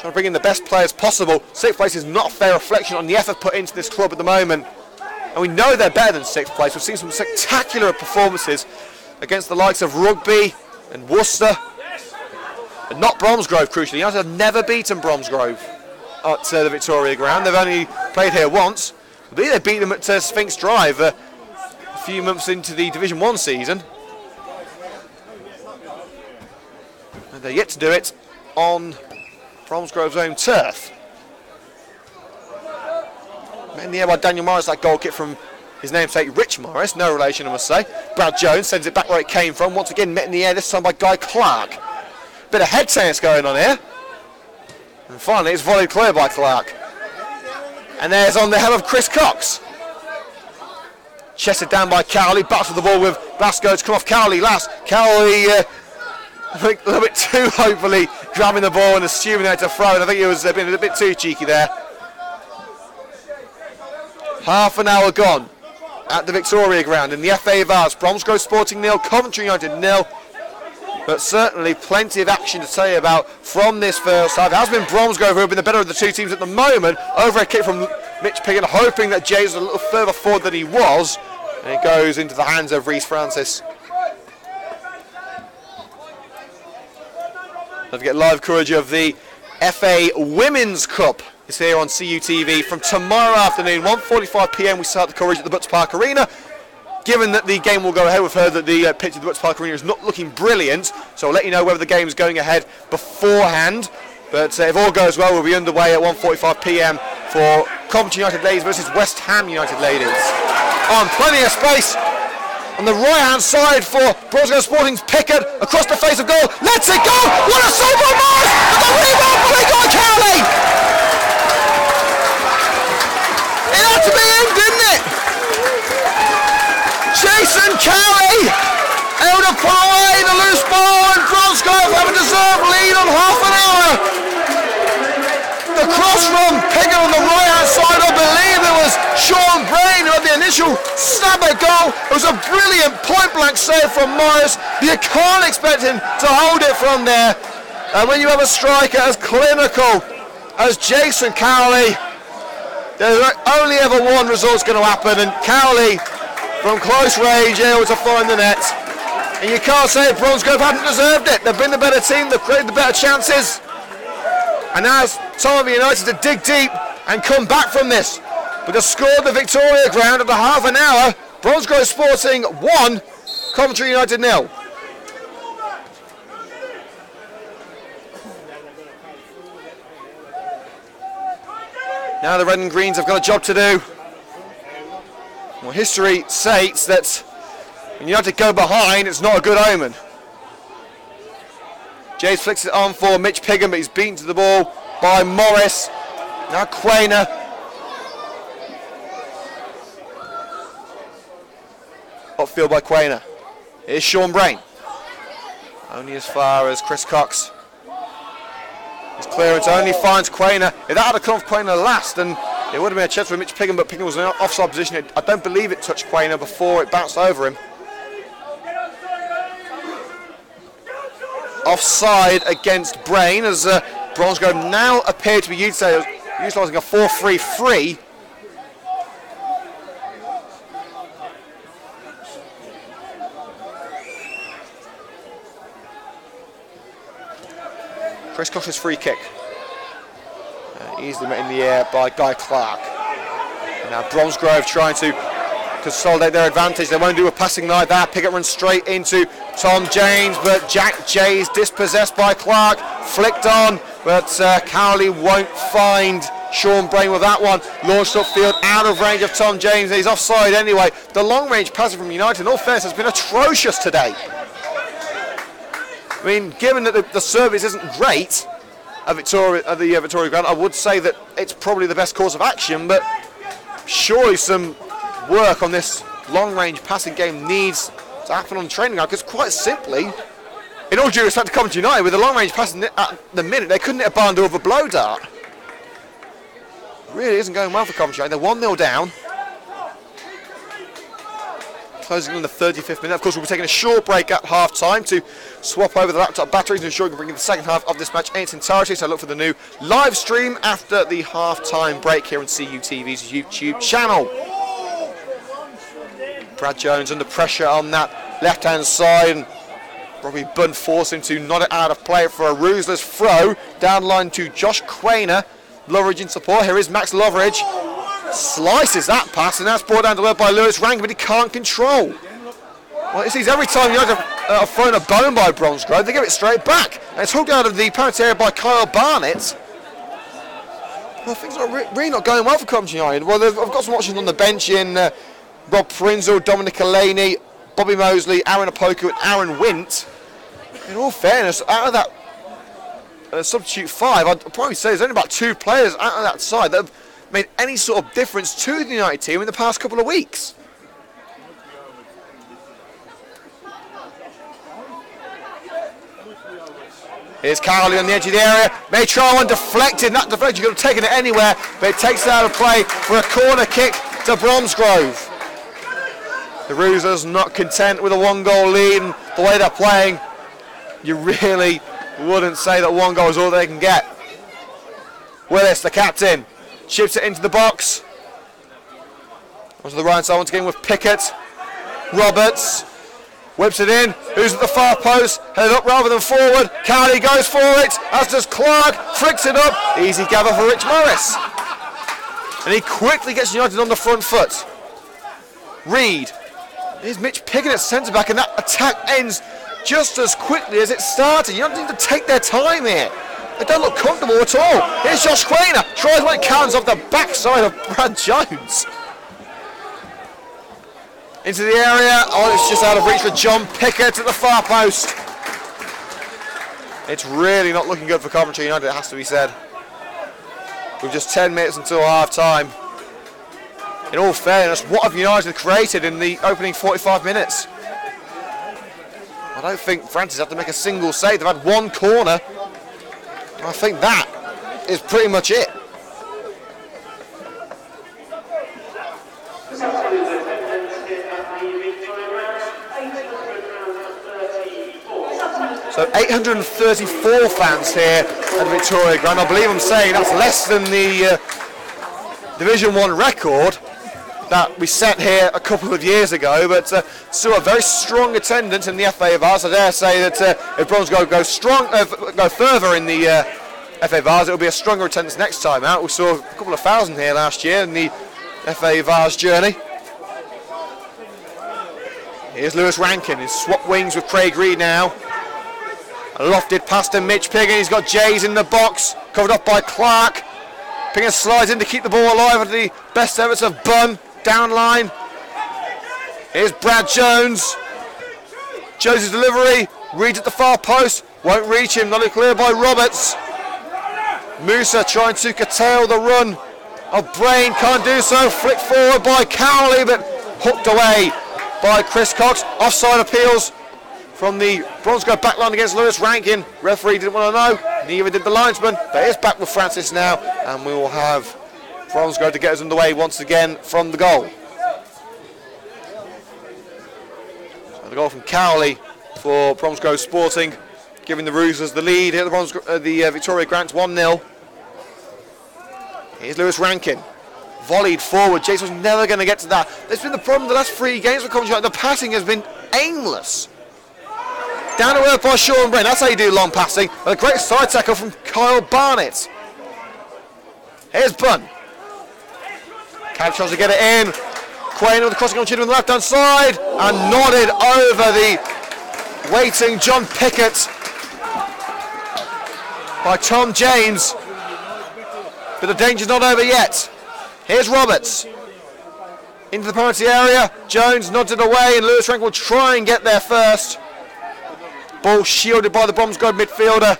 trying to bring in the best players possible. 6th place is not a fair reflection on the effort put into this club at the moment. And we know they're better than 6th place. We've seen some spectacular performances against the likes of Rugby and Worcester. And not Bromsgrove, crucially. United have never beaten Bromsgrove at the Victoria Ground. They've only played here once. I believe they beat them at Sphinx Drive a few months into the Division 1 season. And they're yet to do it on Bromsgrove's own turf. Met in the air by Daniel Morris, that goal kick from his namesake Rich Morris, no relation I must say. Brad Jones sends it back where it came from, once again met in the air, this time by Guy Clark. Bit of head tennis going on here. And finally it's volleyed clear by Clark. And there's on the head of Chris Cox. Chested down by Cowley, backs with the ball with Blasco to come off Cowley last. Cowley I think a little bit too hopefully grabbing the ball and assuming that to throw it. I think he was being a bit too cheeky there. Half an hour gone at the Victoria ground in the FA Vase. Bromsgrove Sporting 0, Coventry United 0. But certainly plenty of action to tell you about from this first half. It has been Bromsgrove who have been the better of the two teams at the moment. Overhead kick from Mitch Piggott, hoping that Jay's a little further forward than he was. And it goes into the hands of Reece Francis. Don't forget live coverage of the FA Women's Cup is here on CUTV from tomorrow afternoon, 1:45 p.m. We start the coverage at the Butts Park Arena. Given that the game will go ahead, we've heard that the pitch at the Butts Park Arena is not looking brilliant, so I'll let you know whether the game is going ahead beforehand. But if all goes well, we'll be underway at 1:45 p.m. for Coventry United Ladies versus West Ham United Ladies. Plenty of space on the right-hand side for Bromsgrove Sporting's Pickard across the face of goal. Let's it go! What a save by Morris! And the rebound by Guy Cowley! It had to be in, didn't it? Jason Cowley able to pull away the loose ball, and Bromsgrove have a deserved lead on half an hour. The cross from Pickard on the right-hand side, I believe it was Sean Brain who had the initial stab at goal. It was a brilliant point-blank save from Morris. You can't expect him to hold it from there. And when you have a striker as clinical as Jason Cowley, there's only ever one result's going to happen, and Cowley from close range able to find the net. And you can't say Bromsgrove hadn't deserved it. They've been the better team, they've created the better chances. And now it's time for United to dig deep and come back from this. But to score the Victoria ground after half an hour, Bromsgrove Sporting 1, Coventry United 0. Now the Red and Greens have got a job to do. Well, history states that when United go behind, it's not a good omen. Jays flicks it on for Mitch Piggott, but he's beaten to the ball by Morris. Now Quainer. Upfield by Quainer. Here's Sean Brain. Only as far as Chris Cox. His clearance only finds Quainer. If that had come off Quainer last, then it would have been a chance for Mitch Piggott, but Piggott was in an offside position. I don't believe it touched Quainer before it bounced over him. Offside against Brain as Bromsgrove now appear to be utilising a 4-3-3. Chris Cox's free kick. Easily met in the air by Guy Clark. And now Bromsgrove trying to consolidate their advantage. They won't do a passing like that. Pickett runs straight into Tom James, but Jack Jay's dispossessed by Clark. Flicked on, but Cowley won't find Sean Brain with that one. Launched upfield, out of range of Tom James. He's offside anyway. The long-range passing from United, in all fairness, has been atrocious today. I mean, given that the service isn't great at the Victoria ground, I would say that it's probably the best course of action, but surely some work on this long-range passing game needs to happen on the training ground, because quite simply, in all due respect to Coventry United, with the long-range passing at the minute, they couldn't hit a barn door with a blow dart. Really isn't going well for Coventry. They're 1-0 down. Closing in the 35th minute. Of course, we'll be taking a short break at half-time to swap over the laptop batteries and ensure we can bring in the second half of this match in its entirety. So look for the new live stream after the half-time break here on CUTV's YouTube channel. Brad Jones under pressure on that left-hand side, and Robbie Bunn forced him to nod it out of play for a ruthless throw. Down line to Josh Quainer. Loveridge in support. Here is Max Loveridge. Slices that pass, and that's brought down to the by Lewis Rankin, but he can't control. Well, it seems every time United thrown a bone by Bromsgrove. They give it straight back. And it's hooked out of the penalty area by Kyle Barnett. Well, things are really not going well for Coventry United. Well, I've got some options on the bench in Rob Prinzel, Dominic Elaney, Bobby Mosley, Aaron Opoku and Aaron Wint. In all fairness, out of that substitute 5, I'd probably say there's only about 2 players out of that side that have made any sort of difference to the United team in the past couple of weeks. Here's Cowley on the edge of the area, may try one deflected, that deflection could have taken it anywhere, but it takes it out of play for a corner kick to Bromsgrove. The Roosers not content with a 1-goal lead, and the way they're playing, you really wouldn't say that 1 goal is all they can get. Willis, the captain, chips it into the box. Onto the right side once again with Pickett. Roberts whips it in. Who's at the far post? Headed up rather than forward. Cowley goes for it, as does Clark. Flicks it up. Easy gather for Rich Morris. And he quickly gets United on the front foot. Reed. Here's Mitch Pickett at centre back, and that attack ends just as quickly as it started. You don't need to take their time here. They don't look comfortable at all. Here's Josh Quainer. Tries one counts off the backside of Brad Jones. Into the area. Oh, it's just out of reach for John Pickett at the far post. It's really not looking good for Coventry United, it has to be said. With just 10 minutes until half time. In all fairness, what have United created in the opening 45 minutes? I don't think Francis had to make a single save. They've had 1 corner. I think that is pretty much it. So 834 fans here at Victoria Ground. I believe I'm saying that's less than the Division 1 record that we set here a couple of years ago, but still a very strong attendance in the FA Vars. I dare say that if Bromsgrove go further in the FA Vars, it will be a stronger attendance next time out. We saw a couple of thousand here last year in the FA Vars journey. Here's Lewis Rankin. He's swapped wings with Craig Reed now. A lofted pass to Mitch Piggin. He's got Jays in the box, covered up by Clark. Piggin slides in to keep the ball alive at the best efforts of Bunn. Down line. Here's Brad Jones. Jones' delivery. Reads at the far post. Won't reach him. Not clear by Roberts. Musa trying to curtail the run of Brain. Can't do so. Flicked forward by Cowley, but hooked away by Chris Cox. Offside appeals from the Bromsgrove backline against Lewis Rankin. Referee didn't want to know. Neither did the linesman. But it's back with Francis now. And we will have Bromsgrove to get us underway once again from the goal. So the goal from Cowley for Bromsgrove Sporting, giving the Roosers the lead here at the Victoria Grant 1-0. Here's Lewis Rankin. Volleyed forward. Jason was never going to get to that. That's been the problem the last 3 games for Coventry. The passing has been aimless. Down to earth by Sean Brent. That's how you do long passing. A great side tackle from Kyle Barnett. Here's Bunn. Cab tries to get it in. Quain with the crossing on the left hand side and nodded over the waiting John Pickett by Tom James. But the danger's not over yet. Here's Roberts. Into the penalty area. Jones nods it away and Lewis Rankin will try and get there first. Ball shielded by the Bromsgrove midfielder.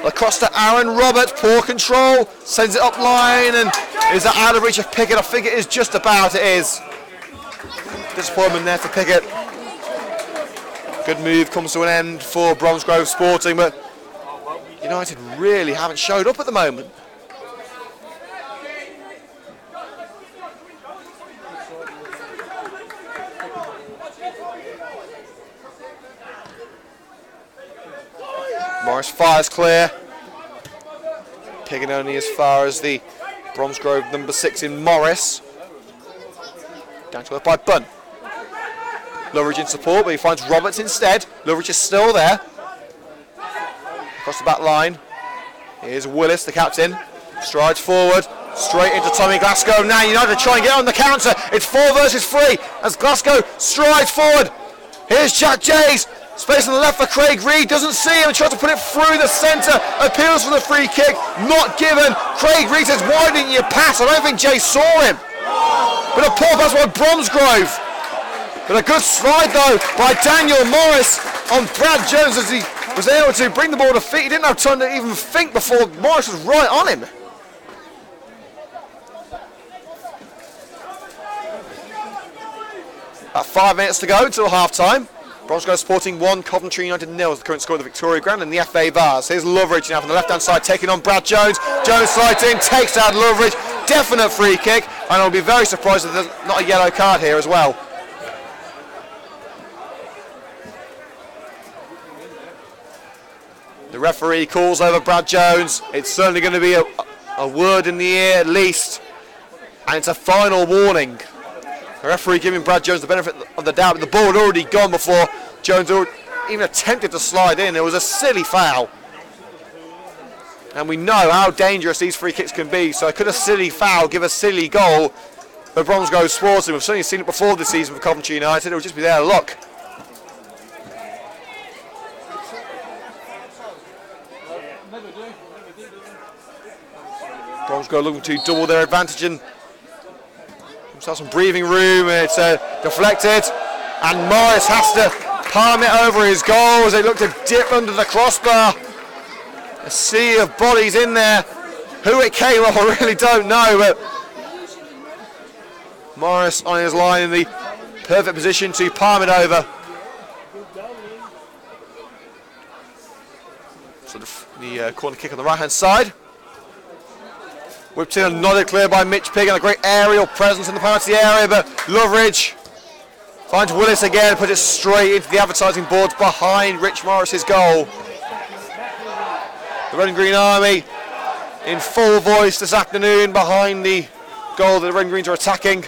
Across to Aaron Roberts, poor control, sends it up line, and is that out of reach of Pickett? I think it is just about, it is. Disappointment there for Pickett. Good move comes to an end for Bromsgrove Sporting, but United really haven't showed up at the moment. Morris fires clear. Piggin only as far as the Bromsgrove number 6 in Morris. Down to earth by Bunn. Loveridge in support, but he finds Roberts instead. Loveridge is still there. Across the back line. Here's Willis, the captain. Strides forward. Straight into Tommy Glasgow. Now United try and get on the counter. It's 4 versus 3 as Glasgow strides forward. Here's Jack Jays. Space on the left for Craig Reed. Doesn't see him. Tries to put it through the centre. Appeals for the free kick. Not given. Craig Reed says, why didn't you pass? I don't think Jay saw him. But a poor pass by Bromsgrove. But a good slide though by Daniel Morris on Brad Jones as he was able to bring the ball to feet. He didn't have time to even think before Morris was right on him. About 5 minutes to go until half time. Bromsgrove Sporting 1, Coventry United 0 is the current score of the Victoria Ground in the FA Vars. Here's Loveridge now from the left hand side taking on Brad Jones. Jones slides in, takes out Loveridge. Definite free kick, and I'll be very surprised if there's not a yellow card here as well. The referee calls over Brad Jones. It's certainly going to be a word in the ear at least, and it's a final warning. The referee giving Brad Jones the benefit of the doubt, but the ball had already gone before Jones even attempted to slide in. It was a silly foul. And we know how dangerous these free kicks can be, so could a silly foul give a silly goal for Bromsgrove Sporting? We've certainly seen it before this season for Coventry United. It would just be there to look. Bromsgrove looking to double their advantage and themselves some breathing room. It's deflected, and Morris has to palm it over his goal as they look to dip under the crossbar. A sea of bodies in there. Who it came off, I really don't know, but Morris on his line in the perfect position to palm it over. So the corner kick on the right hand side. Whipped in and nodded clear by Mitch Pigg, and a great aerial presence in the penalty area, but Loveridge finds Willis again, puts it straight into the advertising boards behind Rich Morris's goal. The Red and Green Army in full voice this afternoon behind the goal that the Red and Greens are attacking.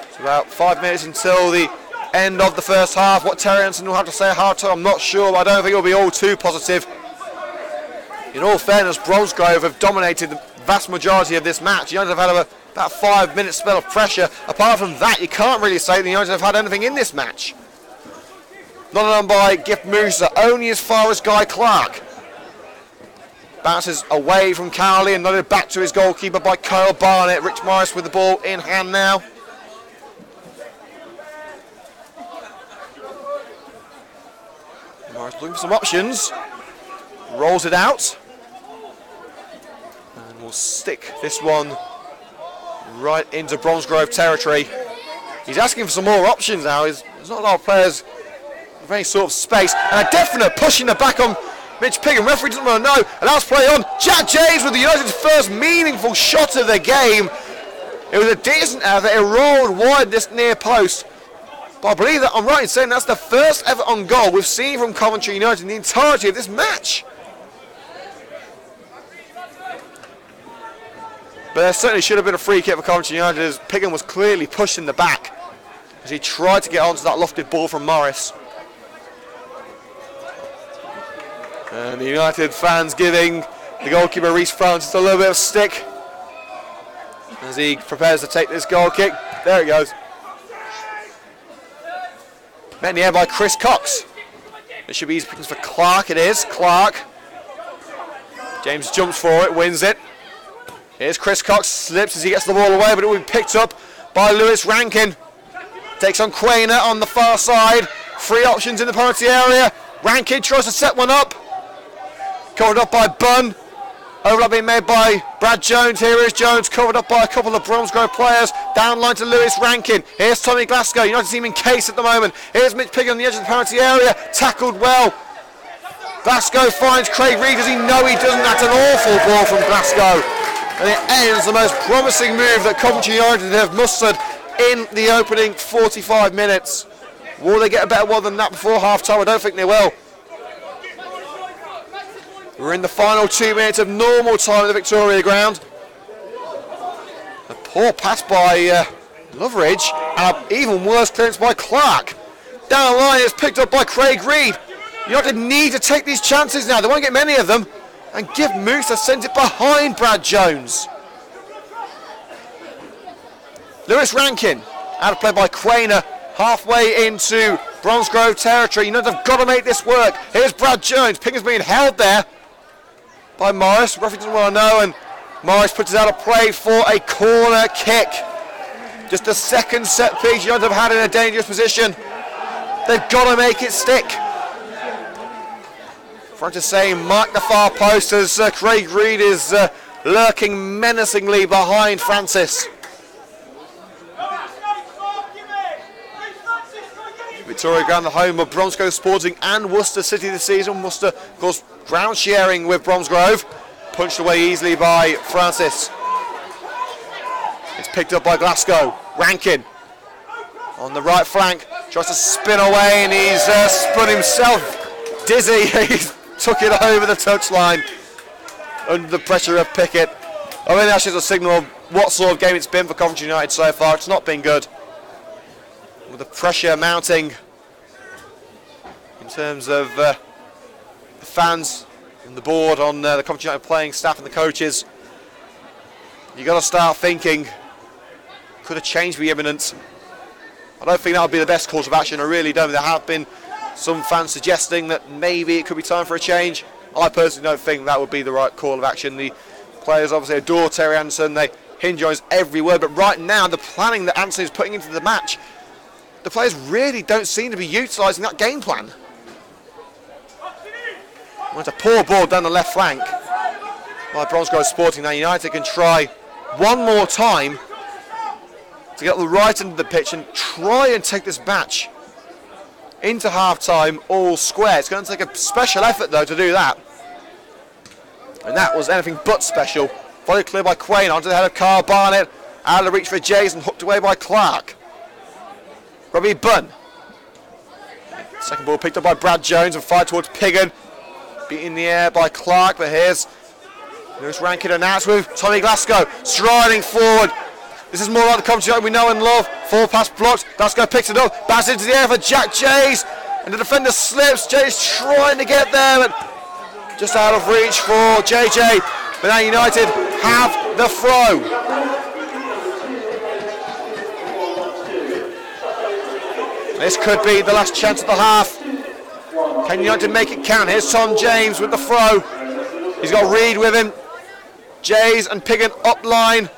It's about 5 minutes until the end of the first half. What Terry Anderson will have to say at half-time, I'm not sure, but I don't think it'll be all too positive. In all fairness, Bromsgrove have dominated the vast majority of this match. United have had about 5 minutes spell of pressure. Apart from that, you can't really say the United have had anything in this match. Not done by Gift Musa, only as far as Guy Clark. Bounces away from Cowley and nodded back to his goalkeeper by Kyle Barnett. Rich Morris with the ball in hand now. Morris looking for some options. Rolls it out. And we'll stick this one right into Bromsgrove territory. He's asking for some more options now. There's not a lot of players with any sort of space. And a definite push in the back on Mitch Pigg. And referee doesn't want to know. Allows play on. Jack James with the United's first meaningful shot of the game. It was a decent effort. It rolled wide this near post. But I believe that I'm right in saying that's the first ever on goal we've seen from Coventry United in the entirety of this match. But there certainly should have been a free kick for Coventry United as Piggin was clearly pushed in the back as he tried to get onto that lofted ball from Morris. And the United fans giving the goalkeeper Reece Francis a little bit of stick as he prepares to take this goal kick. There it goes. Met in the air by Chris Cox. It should be easy pickings for Clark. It is. Clark. James jumps for it, wins it. Here's Chris Cox, slips as he gets the ball away, but it will be picked up by Lewis Rankin. Takes on Quainer on the far side. 3 options in the penalty area. Rankin tries to set one up. Covered up by Bunn. Overlap being made by Brad Jones. Here is Jones, covered up by a couple of Bromsgrove players. Down line to Lewis Rankin. Here's Tommy Glasgow. United team in case at the moment. Here's Mitch Pigg on the edge of the penalty area. Tackled well. Glasgow finds Craig Reed. Does he know he doesn't? That's an awful ball from Glasgow. And it ends the most promising move that Coventry United have mustered in the opening 45 minutes. Will they get a better one than that before half-time? I don't think they will. We're in the final 2 minutes of normal time at the Victoria Ground. A poor pass by Loveridge, and an even worse clearance by Clark. Down the line, it's picked up by Craig Reed. United need to take these chances now. They won't get many of them. And Gift Musa sends it behind Brad Jones. Lewis Rankin, out of play by Quainer. halfway into Bromsgrove territory. United have got to make this work. Here's Brad Jones. Pickett's being held there by Morris. Referee doesn't want to know, and Morris puts it out of play for a corner kick. Just a second set piece United have had in a dangerous position. They've got to make it stick. Francis saying mark the far post as Craig Reid is lurking menacingly behind Francis. Victoria Ground, the home of Bromsgrove Sporting and Worcester City this season. Worcester, of course, ground sharing with Bromsgrove. Punched away easily by Francis. It's picked up by Glasgow. Rankin on the right flank. Tries to spin away and he's spun himself dizzy. He's took it over the touchline under the pressure of Pickett. I mean, that's just a signal of what sort of game it's been for Coventry United so far. It's not been good. With the pressure mounting in terms of the fans and the board on the Coventry United playing staff and the coaches, you've got to start thinking, could a change be imminent? I don't think that would be the best course of action. I really don't. There have been some fans suggesting that maybe it could be time for a change. I personally don't think that would be the right call of action. The players obviously adore Terry Anderson. They hinge on his every word. But right now, the planning that Anderson is putting into the match, the players really don't seem to be utilising that game plan. Well, it's a poor ball down the left flank by Bromsgrove Sporting. Now United can try one more time to get the right end of the pitch and try and take this match into half-time all square. It's going to take a special effort, though, to do that. And that was anything but special. Volley clear by Quain onto the head of Carl Barnett. Out of the reach for Jason, hooked away by Clark. Robbie Bunn. Second ball picked up by Brad Jones and fired towards Piggin. Beat in the air by Clark, but here's Lewis Rankin announced with Tommy Glasgow striding forward. This is more like the Coventry we know and love. Full pass blocked. Glasgow picks it up. Bass into the air for Jack Jays. And the defender slips. Jays trying to get there, but just out of reach for JJ. But now United have the throw. This could be the last chance of the half. Can United make it count? Here's Tom James with the throw. He's got Reid with him. Jays and Piggin up line.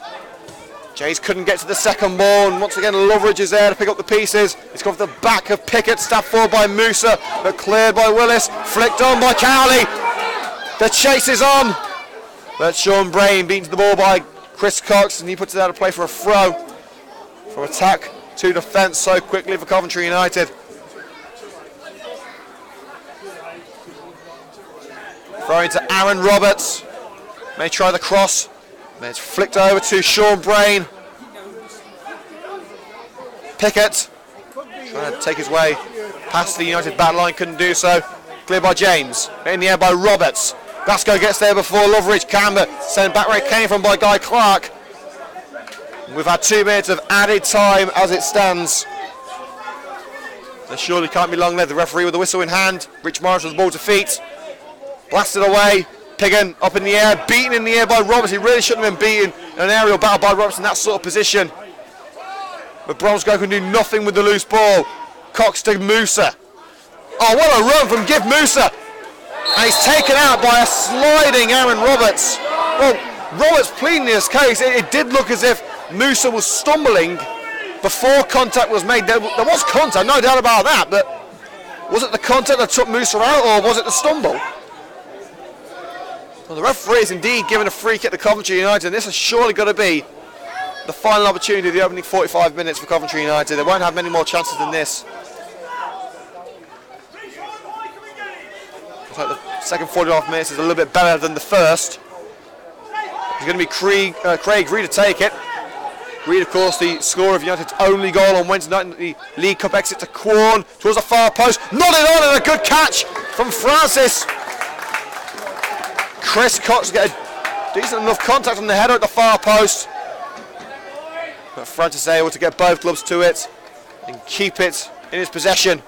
Jays couldn't get to the second ball, and once again Loveridge is there to pick up the pieces. It's gone for the back of Pickett, stabbed forward by Musa, but cleared by Willis, flicked on by Cowley. The chase is on, but Sean Brain beats the ball by Chris Cox, and he puts it out of play for a throw. From attack to defence so quickly for Coventry United. Throwing to Aaron Roberts, may try the cross. It's flicked over to Sean Brain. Pickett trying to take his way past the United back line, couldn't do so. Cleared by James, in the air by Roberts. Glasgow gets there before Loveridge can, but sent back where it came from by Guy Clark. We've had 2 minutes of added time as it stands. There surely can't be long left. The referee with the whistle in hand. Rich Morris with the ball to feet. Blasted away. Piggin up in the air, beaten in the air by Roberts. He really shouldn't have been beaten in an aerial battle by Roberts in that sort of position. But Bromsgrove can do nothing with the loose ball. Cox to Musa. Oh, what a run from Give Musa. And he's taken out by a sliding Aaron Roberts. Well, Roberts pleading in this case, it did look as if Musa was stumbling before contact was made. There was contact, no doubt about that, but was it the contact that took Musa out, or was it the stumble? Well, the referee is indeed giving a free kick to Coventry United, and this has surely got to be the final opportunity of the opening 45 minutes for Coventry United. They won't have many more chances than this. Looks like the second 45 minutes is a little bit better than the first. It's going to be Craig Reid to take it. Reid, of course, the scorer of United's only goal on Wednesday night in the League Cup exit to Quorn towards the far post. Nodded on, and a good catch from Francis. Chris Cox get a decent enough contact on the header at the far post, but Francis able to get both clubs to it and keep it in his possession.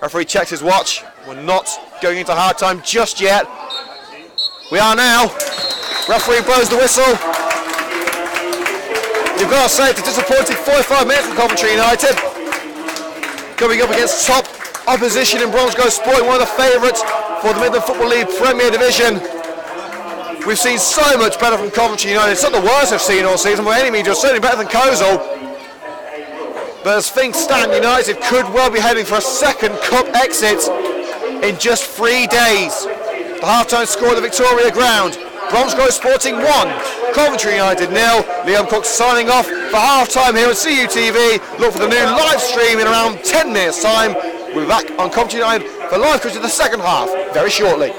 Referee checks his watch. We're not going into hard time just yet. We are now. Referee blows the whistle. You've got to say it's a disappointing 45 minutes for Coventry United. Going up against top opposition in Bromsgrove Sporting, one of the favourites for the Midland Football League Premier Division. We've seen so much better from Coventry United. It's not the worst I've seen all season by any means. You're certainly better than Kozol. But as things stand, United could well be heading for a second cup exit in just 3 days. The half-time score of the Victoria Ground. Bromsgrove Sporting 1, Coventry United 0. Liam Cook signing off for half-time here on CUTV. Look for the new live stream in around 10 minutes' time. We'll be back on Coventry United for live coverage of the second half very shortly.